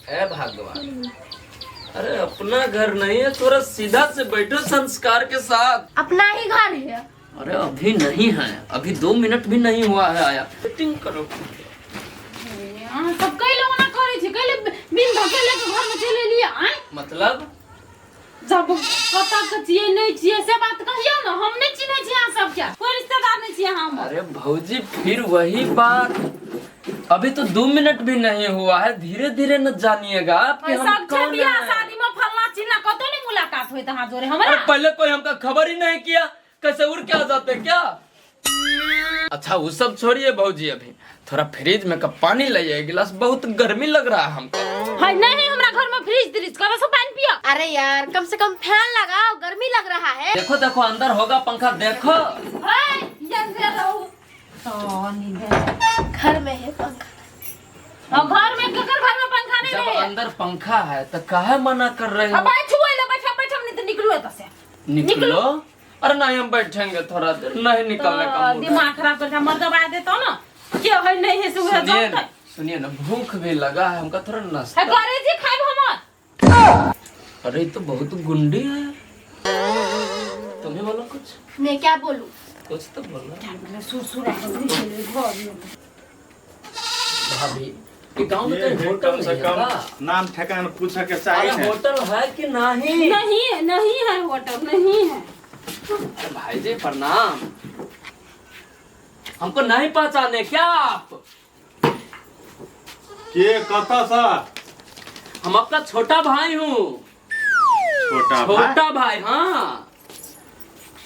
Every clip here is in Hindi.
है भगवान। अरे अपना घर नहीं है, थोड़ा सीधा से बैठो संस्कार के साथ। अपना ही घर है। अरे अभी नहीं है, अभी 2 मिनट भी नहीं हुआ है आया। वेटिंग करो। सब कई लोग ना करे छे, कई बिन धकेले के घर में चले लिए आए। मतलब जब पता कचिए नहीं छिए से बात कहियो ना, हम नहीं चिन्हे छी यहाँ सब क्या, कोई रिश्तेदार नहीं छिए हम। अरे भौजी फिर वही बात, अभी तो 2 मिनट भी नहीं हुआ है, धीरे धीरे न जानिएगा कि हम सब कौन बियाह हैं। शादी में फलना चिन्ना कतो नहीं मुलाकात हुई तहां जोरे हमरा। अरे पहले कोई हमका खबर ही नहीं किया, कैसे उड़ के आ जाते क्या। अच्छा वो सब छोड़िए भौजी, अभी थोड़ा फ्रिज में का पानी ले जाइए गिलास, बहुत गर्मी लग रहा है हमको। हाय नहीं, हमरा घर में फ्रिज फ्रिज का बस पानी पियो। अरे यार कम से कम फैन लगाओ, गर्मी लग रहा है। देखो देखो अंदर होगा पंखा, देखो। हाय ये रहू तो नहीं दे घर में है पंखा। और घर में केकर घर में पंखा नहीं जब है। अंदर पंखा है तो काहे मना कर रहे अब हो। बैठ छुए ले, बैठ बैठ नहीं तो निकलू एत से। निकलो। अरे नहीं हम बैठेंगे थोड़ा देर, नहीं निकलने का मूड है। दिमाग खराब करके मर दबा देता ना, क्या है नहीं है सुबह सुनिए जाता ना, सुनिए ना, भूख भी लगा है हमका, थोड़ा नाश्ता। है करे जी खाइब हमर। अरे ये तो बहुत गुंडी है, तुम्हें बोलो कुछ। मैं क्या बोलूं? कुछ तो बोलो। सुरसुरा घर में। भाभी ये गांव में कहीं होटल कम से नहीं है कम का? नाम ठिकाना पूछे के अरे चाहिए। होटल है कि नहीं? नहीं है होटल, नहीं है। अरे भाई जी प्रणाम, हमको नहीं पहचाने क्या आप? के कता सा? हम आपका छोटा भाई हूँ। छोटा भाई? छोटा भाई हाँ।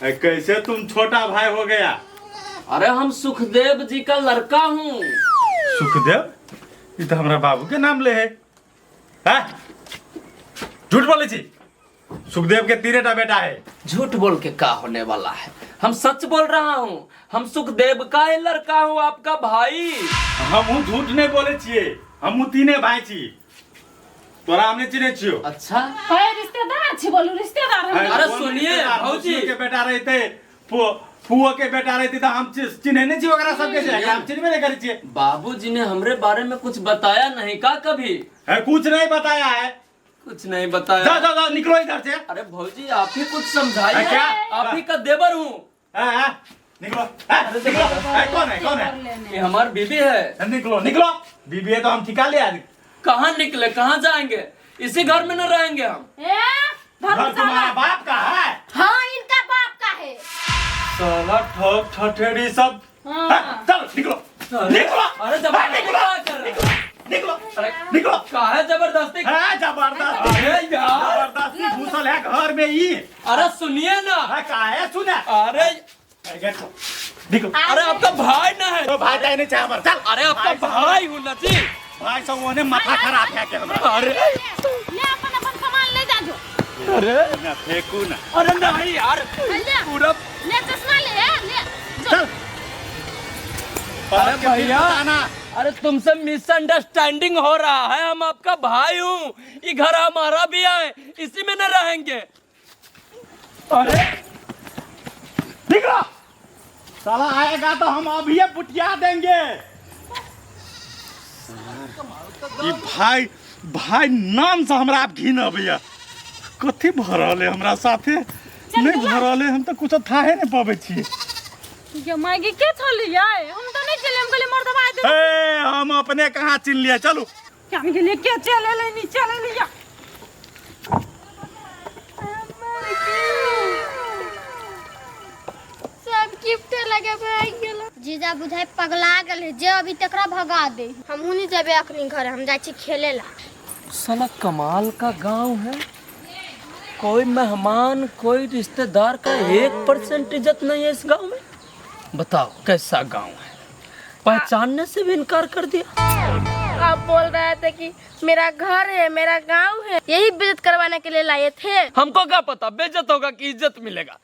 कैसे तुम छोटा भाई हो गया? अरे हम सुखदेव जी का लड़का हूँ। सुखदेव? ये तो हमारा बाबू के नाम ले है। हैं? झूठ बोले छी। सुखदेव के 3 बेटा है। झूठ बोल के क्या होने वाला है, हम सच बोल रहा हूँ। हम सुखदेव का ही लड़का हूँ, आपका भाई। हम झूठ नहीं बोले छिए, हम 3 भाई छी। तोरा हमने चिन्हे छियो। अच्छा है रिश्तेदार छी, बोलू रिश्तेदार हम। अरे कौन सुनिए रिश्तेदार? भाऊजी। मौसी के बेटा रहते, फुआ के बेटा रहते तो हम चिन्हे नहीं छिए ओकरा सबके से, हम चिन्हबे नहीं करे छिए। बाबूजी ने हमरे बारे में कुछ बताया नहीं का कभी? है कुछ नहीं बताया है। कुछ नहीं बताया। जाओ जाओ जाओ निकलो इधर से। अरे भौजी आप ही कुछ समझाइए, क्या? आप ही का देवर हूँ। हैं? निकलो। निकलो। कौन है कौन है? ये हमारी बीबी है। निकलो निकलो। बीबी है तो हम ठिका ले आज। कहाँ निकले, कहाँ जाएंगे? इसी घर में न रहेंगे हम। घर तुम्हारा बाप का है? हाँ इनका बाप का है। साला ठग ठठेरी सब। हाँ। चलो निकलो निकलो। अरे जबरदस्ती क्या कर रहे हो? निकलो अरे निकलो। काहे जबरदस्ती? है जबरदस्त। अरे यार, जबरदस्ती घुसल है घर में ही। अरे सुनिए ना। है काहे सुने? अरे निकलो। अरे आपका भाई ना है। तो भाई जाए नहीं चाहे हमारा। चल। अरे आपका भाई हूँ ना जी। भाई सब उन्हें माथा खराब है के हमरा। अरे ले अपन अपन सामान ले जा जो। अरे ना फेंकू ना। अरे नहीं यार, ले पूरा। ले चश्मा ले चल। अरे भैया, बताना। अरे तुमसे मिसअंडरस्टैंडिंग हो रहा है। हम आपका भाई हूँ, ये घर हमारा भी है, इसी में न रहेंगे। अरे निकलो। साला आएगा तो हम अभी बुटिया देंगे। ये भाई भाई नाम से हमरा आप घिन भैया कथी भरले हमरा साथे नहीं भरले, हम तो कुछ था है नहीं पावे छी। ये मायके के छलिए, हम तो नहीं चले, हम कहले मर दबा दे। ए हम अपने कहाँ चिन लिया। चलो क्या हम कहले के चले ले नीचे ले लिया। सब गिफ्ट लगे भाई गेलो। जीजा बुझाई पगला गेल है, जे अभी तकरा भगा दे। हम हुनी जेबे अखनी घर, हम जाई छी खेले ला। साला कमाल का गांव है, कोई मेहमान कोई रिश्तेदार का 1% इज्जत नहीं है इस गांव में। बताओ कैसा गांव है, पहचानने से भी इनकार कर दिया। आप बोल रहे थे कि मेरा घर है, मेरा गांव है, यही बेइज्जत करवाने के लिए लाए थे। हमको क्या पता बेइज्जत होगा कि इज्जत मिलेगा।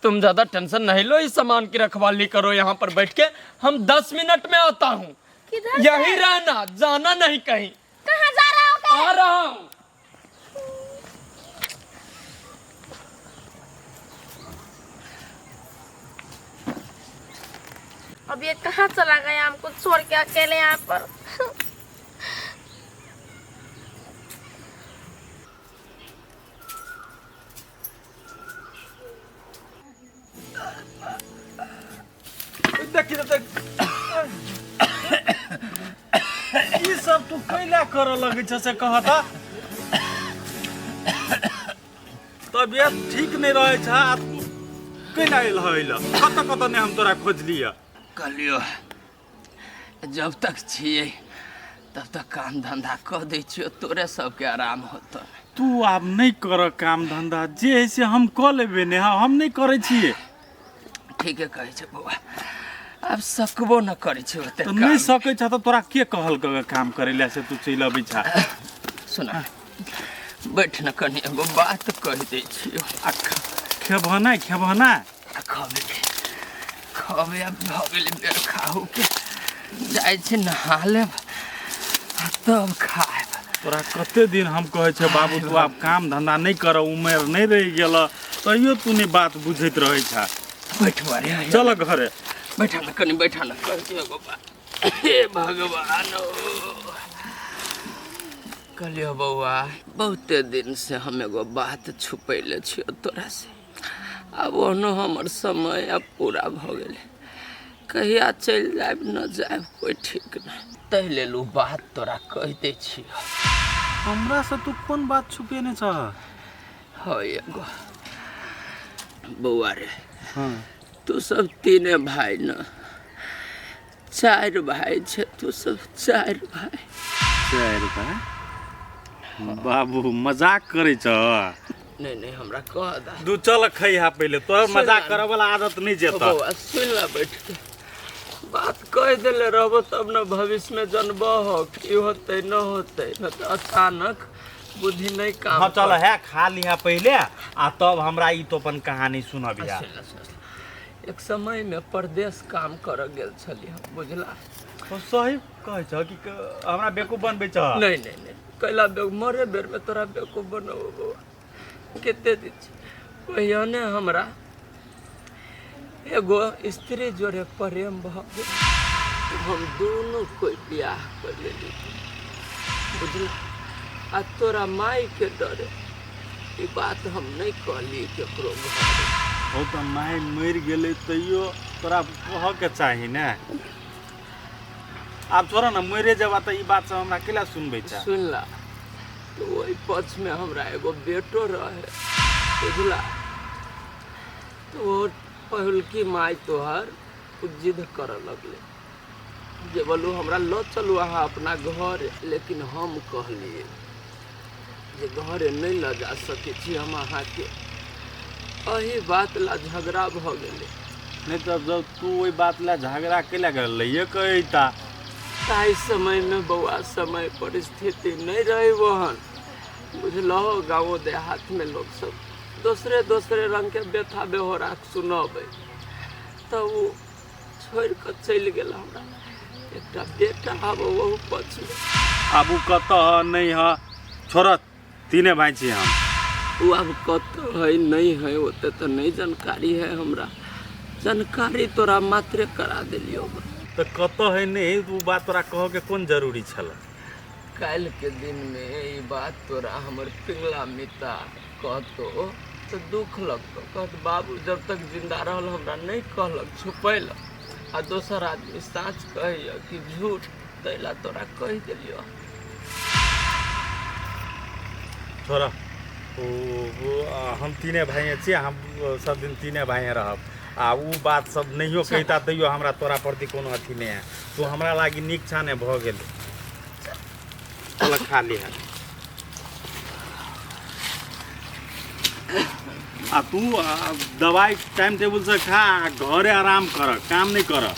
तुम ज्यादा टेंशन नहीं लो, इस सामान की रखवाली करो यहाँ पर बैठ के। हम 10 मिनट में आता हूँ। किधर यही रहना, जाना नहीं कहीं। कहाँ जा रहा हो? आ रहा हूँ। अब ये कहाँ चला गया, हमको छोड़ के अकेले यहाँ पर। कि ई सब तू कैला कर लगे छ से कहता तबियत ठीक नहीं रहे छ कैला आइल हइल कत ने हम तोरा खोज लिया कहलियो जब तक छिए तब तक काम धंधा कर दै छियो तोरे सबके आराम होतो। तू अब नहीं कर काम धंधा जे है से हम क लेबे ने हम नहीं करे छिए। ठीक है कहै छै बौआ अब सकबो न करै छै ओते तो नहीं सकै छ त तोरा के कहल क काम करेला से तू चल अबै छ। सुना बैठ न कनी एगो बात कह दै छियो। खेबना खबे खबे अब भ गेलै बेर खाहू के जाइ छै नहा लेब तब खाएब। तोरा कते दिन हम कहे छे बाबू तू अब काम धंधा नहीं कर उमेर नहीं रह गेल तैयो तू नहीं बात बुझैत रहे छ। बैठ बारे चल घरे बैठा न कनी बैठा न कह एगो बात। हे भगवान कहलियो बौआ बहुते दिन से हम एगो बात छुपैले छियो तोरा से। अब ओनो हमर समय अब पूरा भ गेलै कहिया चल जाब न जाब कोई ठीक नहीं तै लेलू बात तोरा कह दै छियो। हमरा से तू कोन बात छुपेने छ। हो एगो बौआ रे हां तू सब तीने भाई न 4 भाई छे तू सब 4 भाई। 4 भाई बाबू मजाक करे छ। नहीं हमरा कह दा तू चल खैहा पहले तोर मजाक करे वाला आदत नहीं जेता। बौआ सुन ला बैठ के बात कह देले रहबो तब न भविष्य में जनबो हो की होते न होते न तो अचानक बुद्धि नहीं काम। हां चल है खा लिया पहले आ तब हमरा ई तो अपन कहानी सुनबिया। एक समय में परदेश काम कर गेल छली हम बुझला। तो सही कहे छ कि हमरा बेकूफ बनबे छ। नहीं कैला मरे बेर में तोरा बेकूफ बनबो बौआ केते दिन पहिने हमरा एगो स्त्री जोरे प्रेम भ गेल हम दोनों कोई ब्याह कर लेली बुझला। आ तोरा माई के डरे ई बात हम नहीं कहली केकरो घरे। हो तो माई मर गेले तैयो तोरा कह के चाही ने। अब छोरा ना मरे जब त ई बात से हमरा केला सुनबे छ। सुन ला तो वही पक्ष में हमरा एगो बेटो रहे बुझला। तो पहलकी माई तोहर जिद कर लगले जे बोलू हमरा लो चलू अहाँ अपना घर। लेकिन हम कहलिए जे घरे नहीं ल जा सके छी हम अहाँ के अही बात ला झगड़ा भ गेले। नहीं तो जब तू वही बात ला झगड़ा केला कर ये कहता ताई समय में बउआ समय परिस्थिति नहीं रही वहन बुझलो। गाँव देहात में लोग सब दूसरे रंग के व्यथा बेहोरा सुनबे तो वो छोड़ कर चल गया हमरा एकटा बेटा अब वो पक्ष में। अब उ कत नहीं है छोरा तीने भाई छी हम। वो अब कत है नहीं है ओते तो नहीं जानकारी है हमरा। जानकारी तोरा मात्रे करा दिलियो तो कत है नहीं तू बात तोरा कह के कौन जरूरी छल। कल के दिन में ये बात तोरा हमर पिंगला मिता कहतो तो दुख लगतो कहत बाबू जब तक जिंदा रहल हमरा नहीं कहलक छुपैल आ दोसर आदमी साँच कहिया कि झूठ तैला तोरा कह दिलियो। छोरा हम तीने भाई छी हम सब दिन तीने भाई रहब आ उ बात सब नहियो कहता तैयो हमरा तोरा प्रति कोनो अथी नहीं है। तू हमरा लागी नीक छाने भ गेल चल खा लिहा। आ तू दवाई टाइम टेबल से खा घरे आराम कर काम नहीं कर।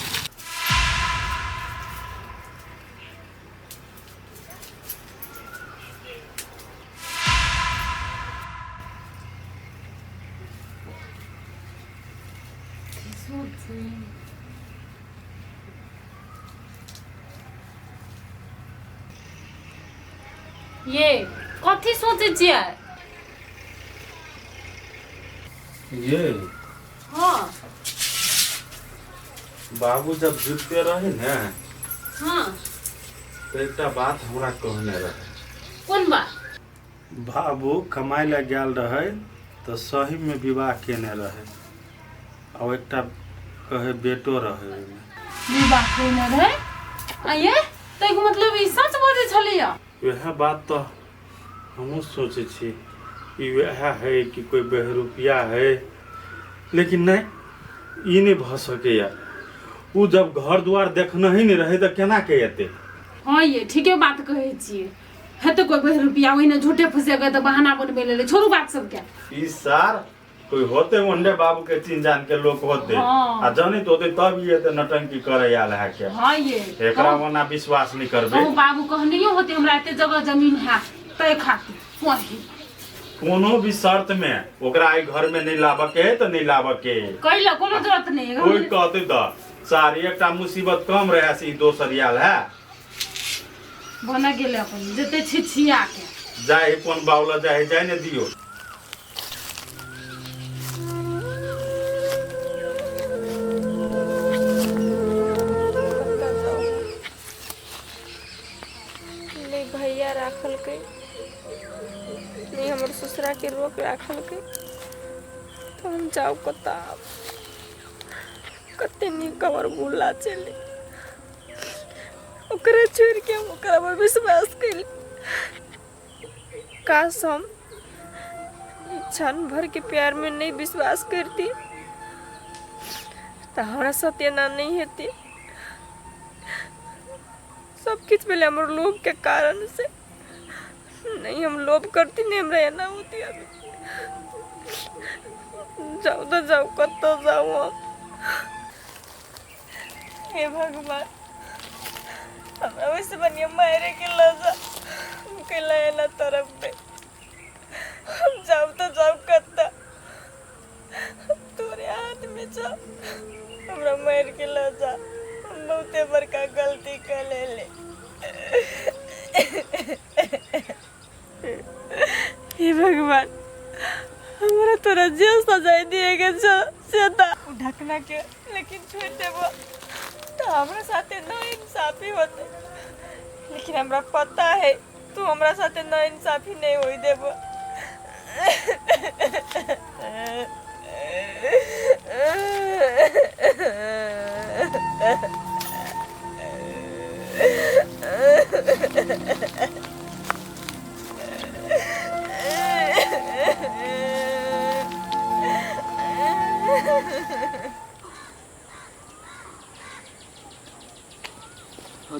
ये कथी सोचे छियै। ये हाँ बाबू जब जुटते रहे ना हाँ तो एक बात हमरा कहने रहे। कौन बात। बाबू कमाई ला गया रहे तो सही में विवाह केने रहे और एक कहे बेटो रहे ई बात कोई न रहे आये तैको मतलब ई सच बोले छलिया। वह बात तो हम सोचे छी ई वह है कि कोई बहरूपिया है, लेकिन नहीं ये नहीं भ सके यार। वो जब घर द्वार देखना ही नहीं रहे तो केना के अते। हाँ ये ठीके बात कहे छिए। है तो कोई 20 रुपया वही न झूठे फंसे गए तो बहाना बनबे ले छोड़ू बात सब क्या। ई सार कोई होते वंडे बाबू के चिन जान के लोग होते। हाँ। आ जानी तो होते तब ये तो नटंकी करे आल है के। हाँ ये एकरा वना विश्वास नहीं करबे। तो बाबू कहनियो होते हमरा एते जगह जमीन है तय खातिर वही कोनो भी शर्त में ओकरा आई घर में नहीं लाबके है तो नहीं लाबके। कइला कोनो जरूरत नहीं है। कोई कहते द सारी एकटा मुसीबत कम रहे से दोसर याल है। बना गेले अपन जते छिछिया के जाए कोन बावला जाए जाए ने दियो। नहीं भैया राखल के नहीं हमर ससुरा के रोक राखल के तो हम जाओ कता कते नहीं कवर बुला चले ओकरा छोड़ के हम ओकरा पर विश्वास कइल। काश हम क्षण भर के प्यार में नहीं विश्वास करती तो हमारा सत्यना नहीं हेती। सब कुछ पहले हमारे लोभ के कारण से नहीं हम लोभ करती नहीं हमरा ना होती। अभी जाओ तो जाओ कत जाओ हम। हे भगवान हमरा वैसे बनिया मायरे के लजा के लाया ना तरफ पे हम जाओ तो जाओ कत तोरे हाथ में जाओ हमरा मायर के लजा हम बहुते बड़का गलती कर ले। हे भगवान हमारा तोरा जेल सजाए दिएगा जो सीधा ढकना के लेकिन छोड़ देबो तो हमरा साथे ना इंसाफी होते। लेकिन हमरा पता है तू हमरा साथे ना इंसाफी नहीं होई देबो।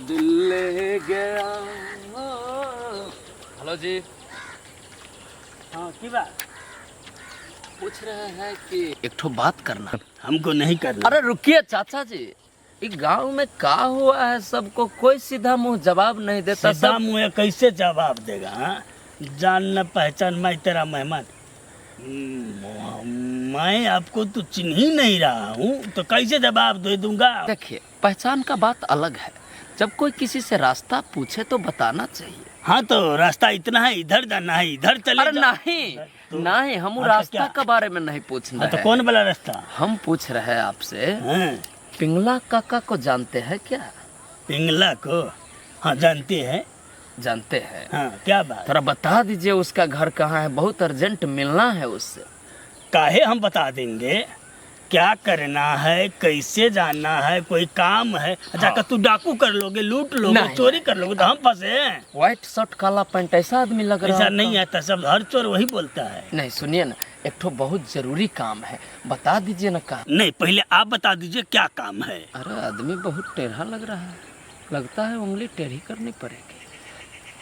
दिल ले गया। हेलो जी। हाँ की बात पूछ रहे हैं कि एक ठो बात करना। हमको नहीं करना। अरे रुकिए चाचा जी, इस गांव में का हुआ है सबको कोई सीधा मुंह जवाब नहीं देता। सीधा सब मुँह कैसे जवाब देगा? हाँ? जान न पहचान मैं तेरा मेहमान। मैं आपको तो चिन्ह ही नहीं रहा हूँ तो कैसे जवाब दे दूंगा? देखिए पहचान का बात अलग है, जब कोई किसी से रास्ता पूछे तो बताना चाहिए। हाँ तो रास्ता इतना है, इधर जाना है, इधर चले अरे जाओ। नहीं तो, नहीं, हम हाँ, रास्ता तो के बारे में नहीं पूछ रहे तो हैं। कौन वाला रास्ता? हम पूछ रहे हैं आपसे, हाँ, पिंगला काका को जानते हैं क्या? पिंगला को? हाँ जानते हैं। जानते हैं? हाँ क्या बात? थोड़ा बता दीजिए उसका घर कहाँ है, बहुत अर्जेंट मिलना है उससे। काहे हम बता देंगे, क्या करना है, कैसे जाना है, कोई काम है? जाकर तू डाकू कर लोगे, लूट लोगे, नहीं, चोरी कर लोगे तो हम फंसे हैं। व्हाइट शर्ट काला पैंट ऐसा आदमी लग रहा है। ऐसा नहीं आता, सब हर चोर वही बोलता है। नहीं सुनिए ना, एक ठो बहुत जरूरी काम है, बता दीजिए ना। कहा नहीं पहले आप बता दीजिए क्या काम है। अरे आदमी बहुत टेढ़ा लग रहा है, लगता है उंगली टेढ़ी करनी पड़ेगी।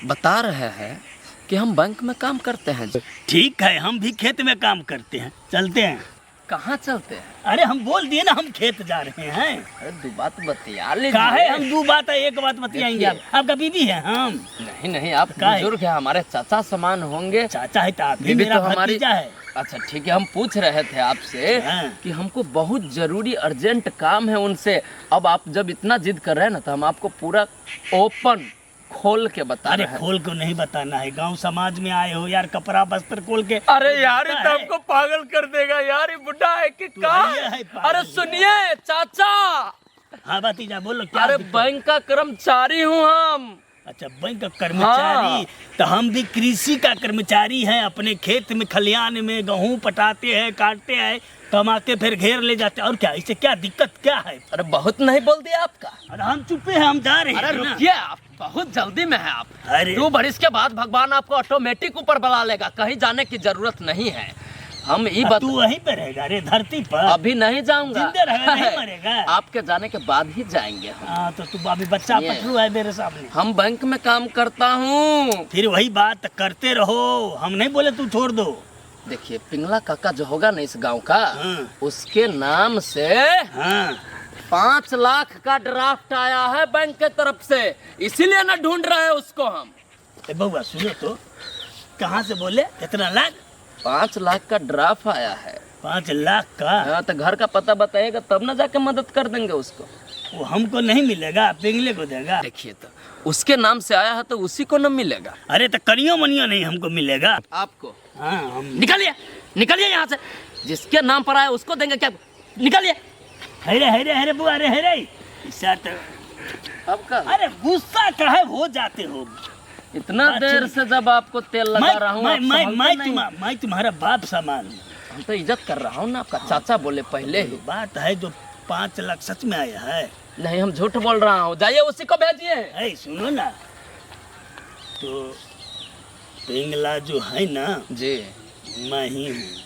बता रहे हैं कि हम बैंक में काम करते हैं। ठीक है, हम भी खेत में काम करते हैं, चलते हैं। कहाँ चलते हैं? अरे हम बोल दिए ना हम खेत जा रहे हैं। अरे दो बात बतिया लीजिए। काहे हम दो बात है एक बात बतियाएंगे? आपका बीवी है? हम नहीं नहीं, आप काहे? बुजुर्ग है, हमारे चाचा समान होंगे। चाचा है तो आप भी बीवी मेरा तो हमारी भतीजा है। अच्छा ठीक है, हम पूछ रहे थे आपसे हाँ। कि हमको बहुत जरूरी अर्जेंट काम है उनसे। अब आप जब इतना जिद कर रहे हैं ना तो हम आपको पूरा ओपन खोल के बता अरे रहे हैं। खोल को नहीं बताना है, गांव समाज में आए हो यार, कपड़ा वस्त्र खोल के। अरे यार ये होता तो है। हमको पागल कर देगा यार, ये बुढ़ा है कि तू का? है पागल। अरे सुनिए चाचा, हाँ भतीजा बोलो क्या अरे दिक्कत? बैंक का कर्मचारी हूँ हम। अच्छा बैंक का कर्मचारी। हाँ। तो हम भी कृषि का कर्मचारी हैं, अपने खेत में खलियान में गेहूं पटाते हैं, काटते हैं, कमा के फिर घेर ले जाते हैं। और क्या, इससे क्या दिक्कत क्या है? अरे बहुत नहीं बोल दिया आपका। अरे हम चुपे हैं, हम जा रहे हैं अरे ना। रुकिए, आप बहुत जल्दी में है आप। अरे। 2 बरिस के बाद भगवान आपको ऑटोमेटिक ऊपर बुला लेगा, कहीं जाने की जरूरत नहीं है। हम ये तू वहीं पे रहेगा रे धरती पर? अभी नहीं जाऊंगा, जिंदा रहेगा, नहीं मरेगा। आपके जाने के बाद ही जाएंगे हम। हाँ तो तू अभी बच्चा ये। पटरू है मेरे सामने। हम बैंक में काम करता हूँ। फिर वही बात करते रहो, हम नहीं बोले तू छोड़ दो। देखिए, पिंगला काका जो होगा ना इस गांव का, हाँ। उसके नाम से हाँ 5 लाख का ड्राफ्ट आया है बैंक के तरफ से, इसीलिए ना ढूंढ रहे हैं उसको हम। ए बउआ सुनो तो, कहाँ से बोले? कितना लाख? 5 लाख का ड्राफ्ट आया है। 5 लाख का? हाँ, तो घर का पता बताइएगा तब ना जाके मदद कर देंगे उसको। वो हमको नहीं मिलेगा, पिंगले को देगा। देखिए, तो उसके नाम से आया है तो उसी को न मिलेगा। अरे तो कनियो मनियो नहीं हमको मिलेगा। आपको हाँ हम निकलिए, निकलिए यहाँ से। जिसके नाम पर आया उसको देंगे क्या? निकलिए। हेरे बुआ रे हेरे ऐसा तो। आपका अरे गुस्सा काहे हो जाते हो? इतना देर से जब आपको तेल लगा रहा हूँ, आप समझते नहीं। मैं तुम्हारा बाप सामान। हम तो इज्जत कर रहा हूँ ना, आपका चाचा बोले पहले ही। बात है जो 5 लाख सच में आया है। नहीं, हम झूठ बोल रहा हूँ। जाइए उसी को भेजिए। ऐ सुनो ना, तो पिंगला जो है ना, जी। मैं ही हूँ।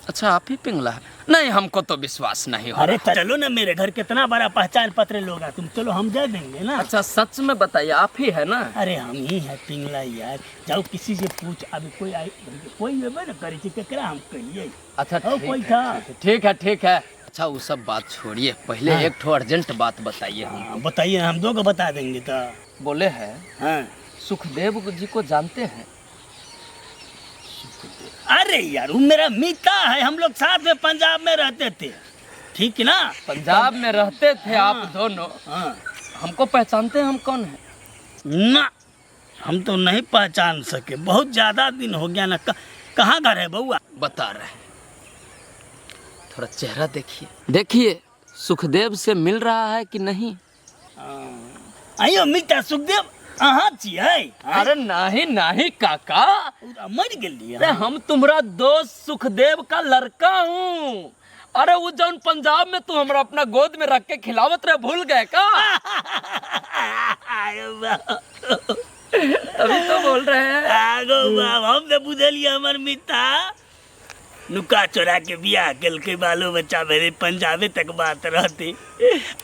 अच्छा, आप ही पिंगला है? नहीं, हमको तो विश्वास नहीं हो अरे रहा। चलो ना, मेरे घर कितना बड़ा पहचान पत्र लोगा तुम, चलो हम दे देंगे ना। अच्छा, सच में बताइए, आप ही है ना? अरे हम ही है पिंगला यार। जाओ किसी से पूछ, अभी कोई आई, कोई ना करे केकरा हम कहिए। अच्छा, और कोई था? ठीक है, ठीक है। अच्छा, वो सब बात छोड़िए, पहले हाँ। एक ठो अर्जेंट बात बताइए। हम हाँ, बताइए, हम 2 को बता देंगे। तो बोले हैं हाँ। सुखदेव जी को जानते हैं? अरे यार वो मेरा मित्र है, हम लोग साथ में पंजाब में रहते थे, ठीक ना? पंजाब में रहते थे हाँ। आप दोनों। हाँ। हमको पहचानते हैं हम कौन है? ना, हम तो नहीं पहचान सके, बहुत ज्यादा दिन हो गया ना। कहाँ घर है बउआ? बता रहे हैं, थोड़ा चेहरा देखिए। देखिए, सुखदेव से मिल रहा है कि नहीं? आइयो मित्र सुखदेव, अहाँ छियै? अरे नहीं नहीं काका, मर गेलियै। अरे हम तुम्हारा दोस्त सुखदेव का लड़का हूँ। अरे वो जौन पंजाब में तू हमरा अपना गोद में रख के खिलावत रहे, भूल गए का? अभी तो बोल रहे हैं। हम तो बुझलियै हमर मित्र नुका चोरा के बियाह के बालो बच्चा मेरे पंजाबे तक बात रहती।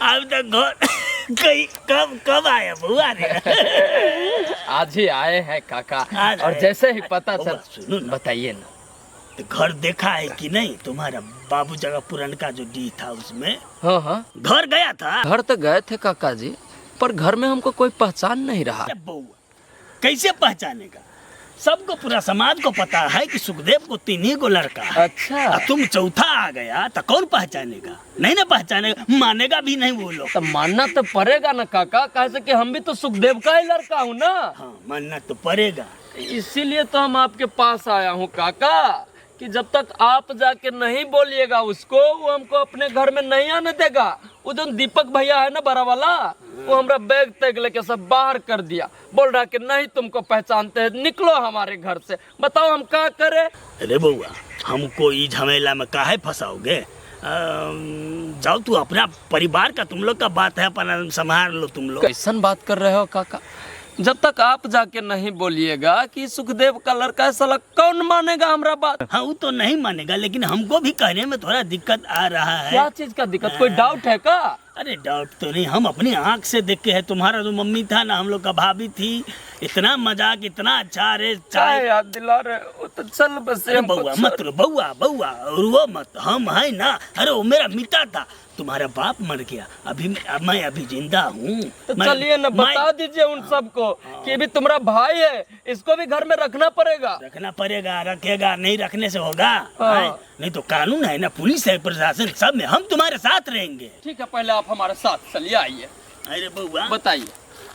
अब तक घर कब आया बुआ रे? आज ही आए हैं काका। आज और आए। जैसे ही पता सुनो चल, ना। बताइए ना। तो घर देखा है कि नहीं? तुम्हारा बाबू जगह पुरनका जो डी था उसमें हाँ हाँ, घर गया था। घर तो गए थे काका जी, पर घर में हमको कोई पहचान नहीं रहा। अरे बउआ, कैसे पहचानेगा? सबको, पूरा समाज को पता है कि सुखदेव को 3 ही को लड़का है। अच्छा, और तुम चौथा आ गया तो कौन पहचानेगा? नहीं ना पहचानेगा, मानेगा भी नहीं वो लोग। तो मानना तो पड़ेगा ना काका, कैसे कि हम भी तो सुखदेव का ही लड़का हूँ ना। हाँ मानना तो पड़ेगा। इसीलिए तो हम आपके पास आया हूँ काका, कि जब तक आप जाके नहीं बोलिएगा उसको, वो हमको अपने घर में नहीं आने देगा। वो जो दीपक भैया है ना बड़ा वाला, वो हमरा बैग तैग लेके सब बाहर कर दिया। बोल रहा कि नहीं तुमको पहचानते हैं, निकलो हमारे घर से। बताओ हम क्या करें? अरे बउआ, हमको ई झमेला में काहे फंसाओगे? जाओ, तू अपना परिवार का, तुम लोग का बात है, अपना संभाल लो तुम लोग। कैसन बात कर रहे हो काका? जब तक आप जाके नहीं बोलिएगा कि सुखदेव का लड़का है, साला कौन मानेगा हमारा बात? हाँ वो तो नहीं मानेगा, लेकिन हमको भी कहने में थोड़ा दिक्कत आ रहा है। क्या चीज का दिक्कत? कोई डाउट है का? अरे डाउट तो नहीं, हम अपनी आंख से देख के है। तुम्हारा जो मम्मी था ना, हम लोग का भाभी थी, इतना मजाक, इतना अच्छा। अरे चाय याद दिला रहे हो तो चल बस। अरे बउआ मत रो, बउआ रो मत, हम है ना। अरे वो मेरा मित्र था, तुम्हारा बाप मर गया, मैं अभी जिंदा हूँ। तो चलिए ना, बता दीजिए उन सबको कि भी तुम्हारा भाई है, इसको भी घर में रखना पड़ेगा। रखना पड़ेगा, रखेगा, नहीं रखने से होगा? हाँ। नहीं तो कानून है ना, पुलिस है, प्रशासन, सब में हम तुम्हारे साथ रहेंगे। ठीक है, पहले आप हमारे साथ चलिए, आइए। अरे बउआ बताइए।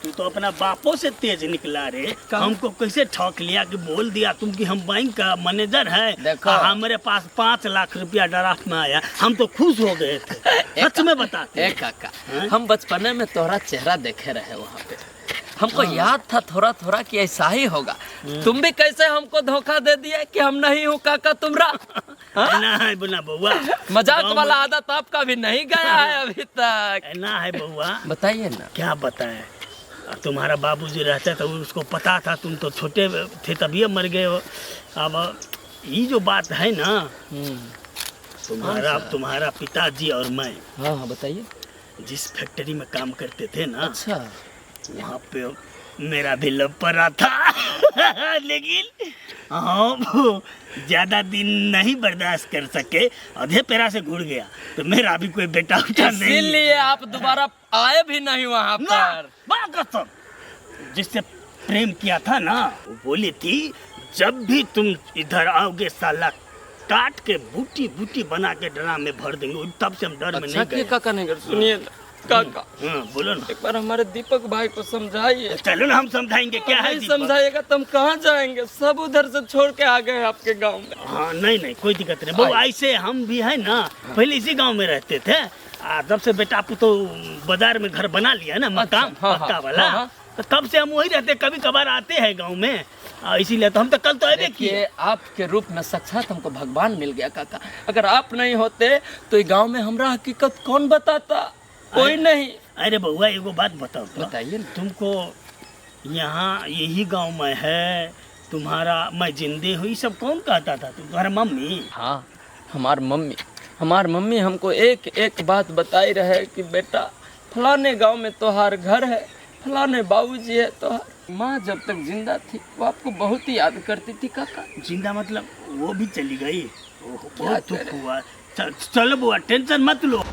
तू तो अपना बापों से तेज निकला रे। हमको कैसे ठग लिया कि बोल दिया तुम कि हम बैंक का मैनेजर है। देखो। हमारे पास 5 लाख रुपया ड्राफ्ट में आया, हम तो खुश हो गए थे। सच में बताते। ए काका, हम बचपने में तोहरा चेहरा देखे रहे वहाँ पे, हमको याद था थोड़ा थोड़ा कि ऐसा ही होगा। तुम भी कैसे हमको धोखा दे दिया कि हम नहीं हूँ काका तुमरा। ना है बुना बउआ, मजाक वाला आदत आपका भी नहीं गया है अभी तक। ना है बउआ। बताइए ना। क्या बताए, तुम्हारा बाबूजी रहता था, उसको पता था, तुम तो छोटे थे तभी मर गए हो। अब ये जो बात है ना, तुम्हारा पिताजी और मैं, हाँ हाँ बताइए। जिस फैक्ट्री में काम करते थे ना, अच्छा, वहाँ पे मेरा भी लव पड़ा था। लेकिन हाँ, ज्यादा दिन नहीं बर्दाश्त कर सके, आधे पैरा से घुड़ गया, तो मेरा भी कोई बेटा उठा नहीं। इसीलिए आप दोबारा आए भी नहीं वहाँ पर। कसम, जिससे प्रेम किया था ना, वो बोली थी जब भी तुम इधर आओगे साला काट के बूटी बूटी बना के ड्राम में भर देंगे। तब से हम डर में नहीं गए। काका नहीं कर, सुनिए ना काका, बोलो ना। एक बार हमारे दीपक भाई को समझाइए। चलो ना, हम समझाएंगे। क्या है नहीं समझाइएगा तो हम कहाँ जाएंगे, सब उधर से छोड़ के आ गए आपके गांव में। हाँ नहीं कोई दिक्कत नहीं। वो ऐसे हम भी है ना, पहले इसी गांव में रहते थे। जब से बेटा आपको तो बाजार में घर बना लिया ना, मकान पक्का वाला, तो तब से हम वही रहते। कभी कभार आते हैं गाँव में, इसीलिए तो हम तो कल तो आए किए। आपके रूप में साक्षात हमको भगवान मिल गया काका। अगर आप नहीं होते तो ये गांव में हमरा हकीकत कौन बताता, कोई नहीं। अरे बउआ एगो बात बताओ तो, बताइए ना। तुमको यहाँ यही गांव में है तुम्हारा मैं जिंदे हुई सब कौन कहता था? तुम्हारा मम्मी? हाँ, हमार मम्मी हमको एक एक बात बताई रहे कि बेटा फलाने गांव में तोहार घर है, फलाने बाबूजी है तोहार। माँ जब तक जिंदा थी वो आपको बहुत ही याद करती थी काका। जिंदा मतलब वो भी चली गई? बहुत दुख हुआ। चलो बुआ टेंशन मत लो।